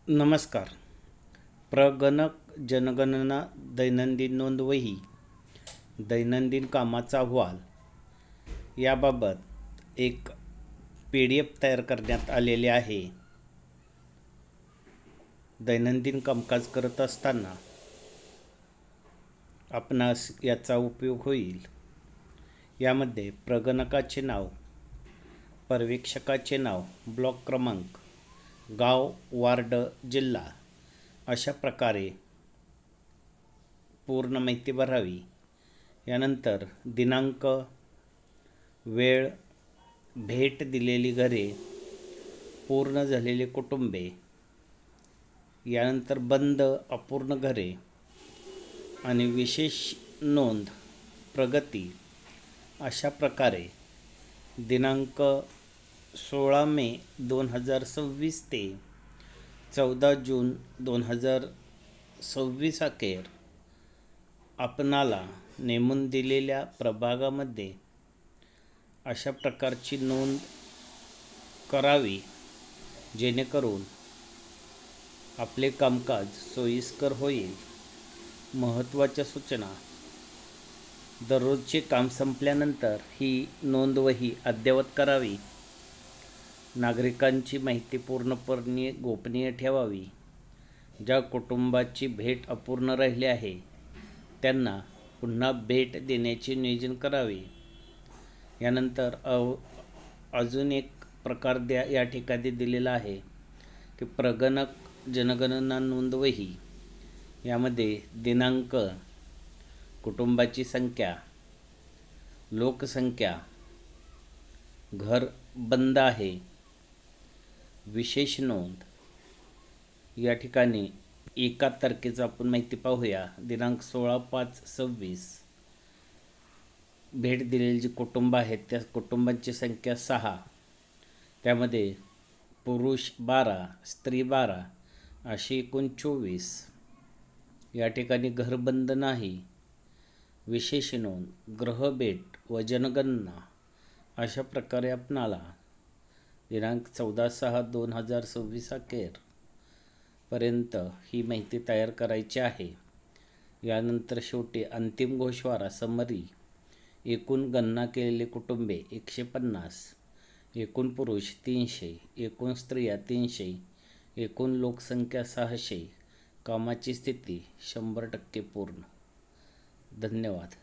नमस्कार. प्रगणक जनगणना दैनंदिन नोंदवही दैनंदिन कामाचा अहवाल याबाबत एक PDF तयार करण्यात आलेले आहे. दैनंदिन कामकाज करत असताना आपणास याचा उपयोग होईल. यामध्ये प्रगणकाचे नाव, पर्यवेक्षकाचे नाव, ब्लॉक क्रमांक, गाव, वार्ड, जिल्हा अशा प्रकारे पूर्ण माहिती भरावी. यानंतर दिनांक, वेळ, भेट दिलेली घरे, पूर्ण झालेले कुटुंबे, यानंतर बंद अपूर्ण घरे आणि विशेष नोंद, प्रगती अशा प्रकारे दिनांक 16 मे 2026 ते 14 जून 2026 अखेर आपणाला नेमून दिलेल्या प्रभागामध्ये अशा प्रकारची नोंद करावी, जेणेकरून आपले कामकाज सोयीस्कर होईल. महत्त्वाच्या सूचना: दररोजचे काम संपल्यानंतर ही नोंदवही अद्ययावत करावी. नागरिकांची माहिती पूर्णपणे गोपनीय ठेवावी. ज्या कुटुंबाची भेट अपूर्ण राहिली आहे त्यांना पुन्हा भेट देण्याचे नियोजन करावे. यानंतर अजून एक प्रकार या ठिकाणी दिलेला आहे की प्रगणक जनगणना नोंदवही यामध्ये दिनांक, कुटुंबाची संख्या, लोकसंख्या, घर बंद आहे, विशेष नोंद. या ठिकाणी एका तारखेचा आपण माहिती पाहूया. दिनांक 16/5/26 भेट दिलेली जी कुटुंब आहेत त्या कुटुंबांची संख्या 6, त्यामध्ये पुरुष 12, स्त्री 12 अशी एकूण 24. या ठिकाणी घरबंद नाही, विशेष नोंद, ग्रहभेट व जनगणना अशा प्रकारे आपणाला दिनांक 14/6/2026 अखेर पर्यंत ही माहिती तयार करायची आहे. यानंतर शेवटी अंतिम गोषवारा समरी: एकूण गणना केलेले कुटुंबे 150, एकूण पुरुष 300, एकूण स्त्रिया 300, एकूण लोकसंख्या 600, कामाची स्थिती 100% पूर्ण. धन्यवाद.